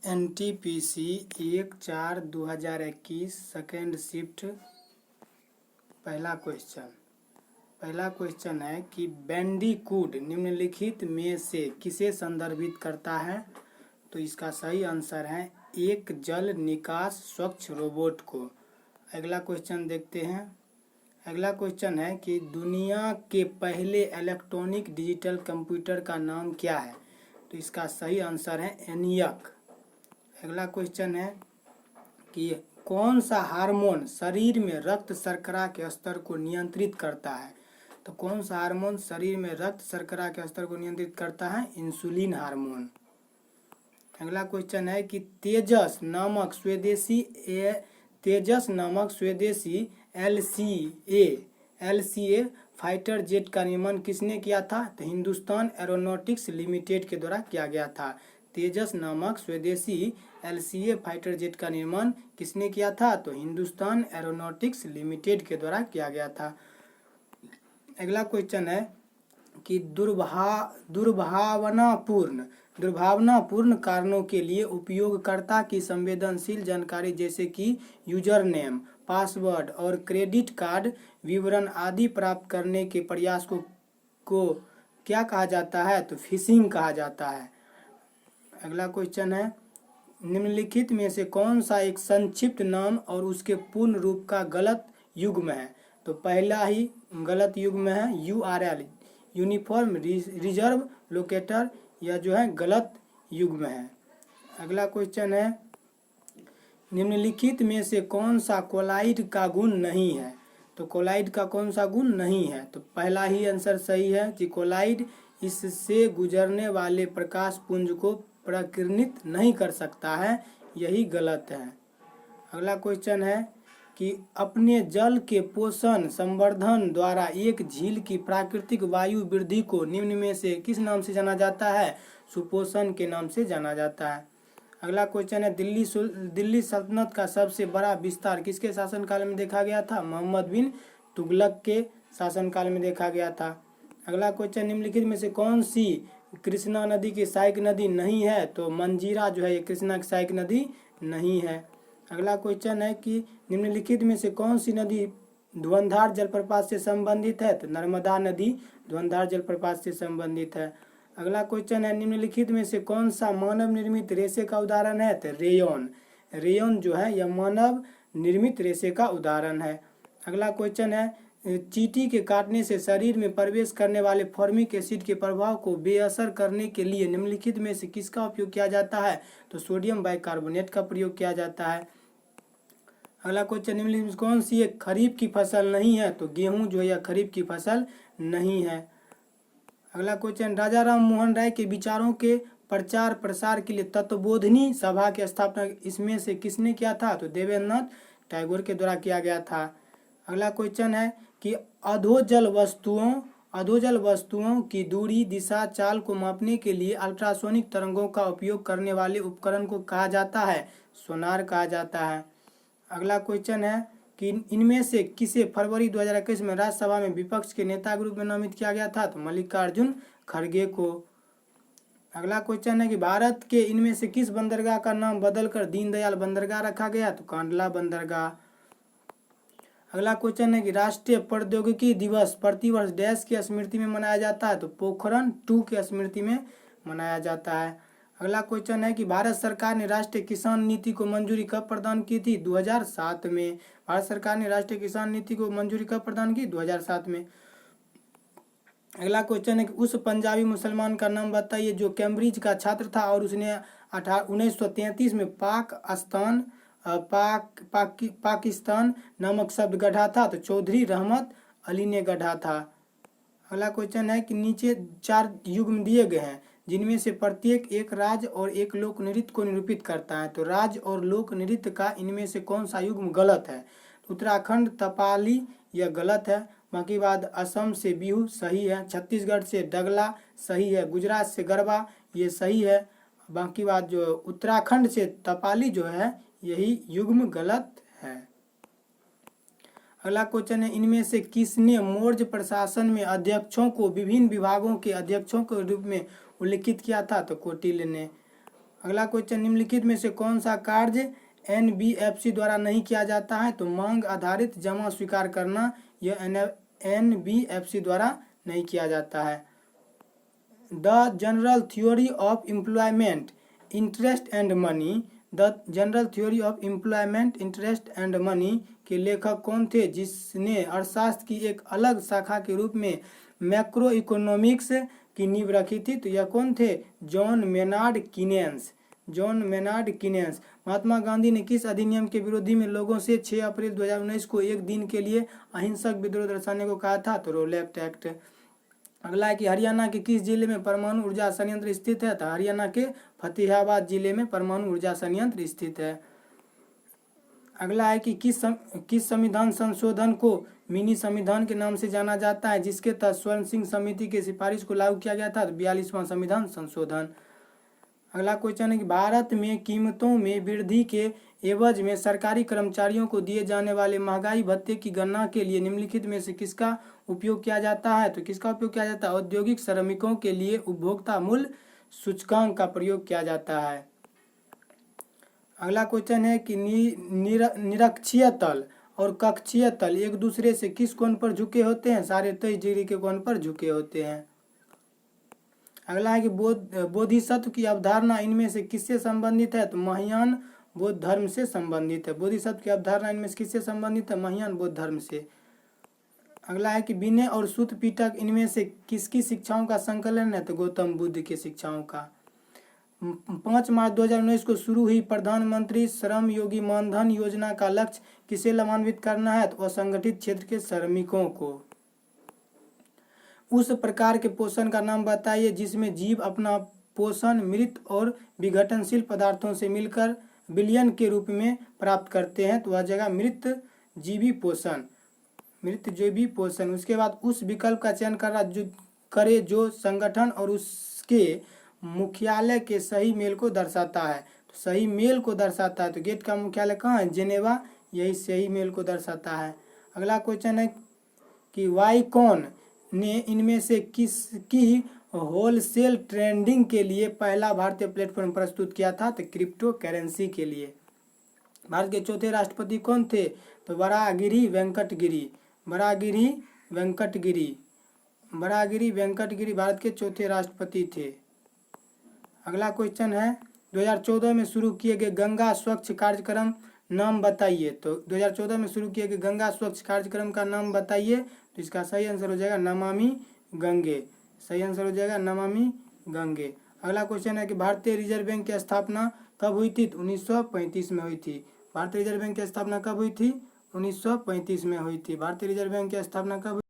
NTPC 1/4/2021 second shift. पहला question है कि बैंडीकूट निम्नलिखित में से किसे संदर्भित करता है। तो इसका सही आंसर है एक जल निकास स्वच्छ रोबोट को। अगला क्वेश्चन देखते हैं। अगला क्वेश्चन है कि दुनिया के पहले इलेक्ट्रॉनिक डिजिटल कंप्यूटर का नाम क्या है। तो इसका सही आंसर है ENIAC। अगला क्वेश्चन है कि कौन सा हार्मोन शरीर में रक्त शर्करा के स्तर को नियंत्रित करता है। तो कौन सा हार्मोन शरीर में रक्त शर्करा के स्तर को नियंत्रित करता है। Insulin hormone. अगला क्वेश्चन है कि तेजस नामक स्वदेशी LCA फाइटर जेट का निर्माण किसने किया था। तो हिंदुस्तान एरोनॉटिक्स लिमिटेड के द्वारा किया गया था। तेजस नामक स्वदेशी LCA फाइटर जेट का निर्माण किसने किया था। तो हिंदुस्तान एरोनॉटिक्स लिमिटेड के द्वारा किया गया था। अगला क्वेश्चन है कि दुर्भावनापूर्ण कारणों के लिए उपयोगकर्ता की संवेदनशील जानकारी जैसे कि यूजर नेम, पासवर्ड और क्रेडिट कार्ड विवरण आदि प्राप्त करने के प्रयास को क्या कहा जाता है। तो फिशिंग कहा जाता है। अगला क्वेश्चन है निम्नलिखित में से कौन सा एक संक्षिप्त नाम और उसके पूर्ण रूप का गलत युग्म है। तो पहला ही गलत युग्म है URL यूनिफॉर्म रिजर्व लोकेटर, यह जो है गलत युग्म है। अगला क्वेश्चन है निम्नलिखित में से कौन सा कोलाइड का गुण नहीं है। तो कोलाइड का कौन सा गुण नहीं है। तो पहला ही आंसर सही है कि कोलाइड इससे गुजरने वाले प्रकाश पुंज को प्रकीर्णित नहीं कर सकता है, यही गलत है। अगला क्वेश्चन है कि अपने जल के पोषण संवर्धन द्वारा एक झील की प्राकृतिक वायु वृद्धि को निम्न में से किस नाम से जाना जाता है। सुपोषण के नाम से जाना जाता है। अगला क्वेश्चन है दिल्ली सल्तनत का सबसे बड़ा विस्तार किसके शासनकाल में देखा गया था। मोहम्मद बिन तुगलक के शासनकाल में देखा गया था। अगला क्वेश्चन निम्नलिखित में से कौन सी कृष्णा नदी की सहायक नदी नहीं है। तो मंजीरा जो है ये कृष्णा की सहायक नदी नहीं है। अगला क्वेश्चन है कि निम्नलिखित में से कौन सी नदी धुंधार जलप्रपात से संबंधित है। तो नर्मदा नदी धुंधार जलप्रपात से संबंधित है। अगला क्वेश्चन है निम्नलिखित में से कौन सा मानव निर्मित रेशे का उदाहरण है। तो रेयन जो है यह मानव निर्मित रेशे का उदाहरण है। अगला क्वेश्चन है चींटी के काटने से शरीर में प्रवेश करने वाले फॉर्मिक एसिड के प्रभाव को बेअसर करने के लिए निम्नलिखित में से किसका उपयोग किया जाता है। तो सोडियम बाइकार्बोनेट का प्रयोग किया जाता है। अगला क्वेश्चन निम्नलिखित में कौन सी एक खरीफ की फसल नहीं है। तो गेहूं जो है यह खरीफ की फसल नहीं है। अगला क्वेश्चन राजा राम मोहन राय के विचारों के प्रचार प्रसार के लिए तत्वबोधिनी सभा की स्थापना इसमें से किसने किया था। तो देवेंद्रनाथ टैगोर के द्वारा किया गया था। अगला क्वेश्चन है कि अधोजल वस्तुओं की दूरी दिशा चाल को मापने के लिए अल्ट्रासोनिक तरंगों का उपयोग करने वाले उपकरण को कहा जाता है। सोनार कहा जाता है। अगला क्वेश्चन है कि इनमें से किसे फरवरी 2021 में राज्यसभा में विपक्ष के नेता के रूप में नामित किया गया था। तो मल्लिकार्जुन खड़गे को। अगला क्वेश्चन है कि भारत के इनमें से किस बंदरगाह का नाम बदलकर दीनदयाल बंदरगाह रखा गया। तो कांडला बंदरगाह। अगला क्वेश्चन है कि राष्ट्रीय प्रौद्योगिकी दिवस प्रतिवर्ष डैश की स्मृति में मनाया जाता है। तो पोखरण 2 की स्मृति में मनाया जाता है। अगला क्वेश्चन है कि भारत सरकार ने राष्ट्रीय किसान नीति को मंजूरी कब प्रदान की थी। 2007 में। भारत सरकार ने राष्ट्रीय किसान नीति को मंजूरी कब प्रदान की। 2007 में। अगला क्वेश्चन है कि उस पंजाबी मुसलमान का नाम बताइए जो कैम्ब्रिज का छात्र था और उसने 1933 में पाकिस्तान नामक शब्द गढ़ा था। तो चौधरी रहमत अली ने गढ़ा था। अगला क्वेश्चन है कि नीचे 4 युग्म दिए गए हैं जिनमें से प्रत्येक एक राज्य और एक लोक नृत्य को निरूपित करता है। तो राज्य और लोक नृत्य का इनमें से कौन सा युग्म गलत है। उत्तराखंड तपाली यह गलत है। बाकी बाद असम से बिहू सही है। छत्तीसगढ़ से डगला सही है। गुजरात से गरबा ये सही है। बाकी बात जो उत्तराखंड से तपाली जो है यही युग्म गलत है। अगला क्वेश्चन है इनमें से किसने मौर्य प्रशासन में अध्यक्षों को विभिन्न विभागों के अध्यक्षों के रूप में उल्लिखित किया था। तो कौटिल्य ने। अगला क्वेश्चन, निम्नलिखित में से कौन सा कार्य एनबीएफसी द्वारा नहीं किया जाता है? तो मांग आधारित जमा स्वीकार करना, यह एनबीएफसी द्वारा नहीं किया जाता है। The general theory of employment interest and money, the general theory of employment interest and money के लेखक कौन थे, जिसने अर्थशास्त्र की एक अलग शाखा के रूप में मैक्रो इकोनॉमिक्स की नींव रखी थी? तो यह कौन थे? John Maynard Keynes. John Maynard Keynes. Mahatma Gandhi ने किस अधिनियम के विरोधी में लोगों से 6 अप्रैल 2019 को एक दिन के लिए अहिंसक विद्रोह दर्शाने को कहा था? तो रोलेक्ट एक्ट। अगला है कि हरियाणा के किस जिले में परमाणु ऊर्जा संयंत्र स्थित है? तो हरियाणा के फतेहाबाद जिले में परमाणु ऊर्जा संयंत्र स्थित है। अगला है कि किस संविधान संशोधन को मिनी संविधान के नाम से जाना जाता है, जिसके तहत स्वर्ण सिंह समिति की सिफारिश को लागू किया गया था? तो 42वां संविधान संशोधन। अगला क्वेश्चन है कि भारत में कीमतों में वृद्धि के एवज में सरकारी कर्मचारियों को दिए जाने वाले महंगाई भत्ते की गणना के लिए निम्नलिखित में से किसका उपयोग किया जाता है? तो किसका उपयोग किया जाता है? औद्योगिक श्रमिकों के लिए उपभोक्ता मूल्य सूचकांक का प्रयोग किया जाता है। अगला क्वेश्चन है कि निरक्षीय तल और कक्षीय तल एक दूसरे से किस कोण पर झुके होते हैं? 23.5 डिग्री के कोण पर झुके होते हैं। अगला है कि बोधिसत्व की अवधारणा इनमें से किससे संबंधित है? तो महायान बौद्ध धर्म से संबंधित है। बोधिसत्व की अवधारणा इनमें से किससे संबंधित है? महायान बौद्ध धर्म से। अगला है कि विनय और सूत्र पिटक इनमें से किसकी शिक्षाओं का संकलन है? तो गौतम बुद्ध की शिक्षाओं का। 5 मार्च 2019 को शुरू हुई प्रधानमंत्री श्रम योगी मानधन योजना का लक्ष्य किसे लाभान्वित करना है? तो असंगठित क्षेत्र के श्रमिकों को। उस प्रकार के पोषण का नाम बताइए जिसमें जीव अपना पोषण मृत और विघटनशील पदार्थों से मिलकर विलयन के रूप में प्राप्त करते हैं। तो वह जगह मृत जीवी पोषण, मृत जीवी पोषण। उसके बाद उस विकल्प का चयन करे जो संगठन और उसके मुख्यालय के सही मेल को दर्शाता है। तो सही मेल को दर्शाता है, तो गेट का मुख्यालय कहाँ है? जेनेवा, यही सही मेल को दर्शाता है। अगला क्वेश्चन है कि वाईकॉन ने इनमें से किसकी होलसेल ट्रेडिंग के लिए पहला भारतीय प्लेटफॉर्म प्रस्तुत किया था? तो क्रिप्टो करेंसी के लिए। भारत के चौथे राष्ट्रपति कौन थे? तो वराहगिरि वेंकटगिरी। वराहगिरि वेंकटगिरी भारत के चौथे राष्ट्रपति थे। अगला क्वेश्चन है 2014 में शुरू किए गए गंगा स्वच्छ कार्यक्रम नाम बताइए। तो 2014 में शुरू किए गए गंगा स्वच्छ कार्यक्रम का नाम बताइए। तो इसका सही आंसर हो जाएगा नमामि गंगे। सही आंसर हो जाएगा नमामि गंगे। अगला क्वेश्चन है कि भारतीय रिजर्व बैंक की स्थापना कब हुई थी? 1935 में हुई थी। भारतीय रिजर्व बैंक की स्थापना कब हुई थी? 1935 में हुई थी। भारतीय रिजर्व बैंक की स्थापना कब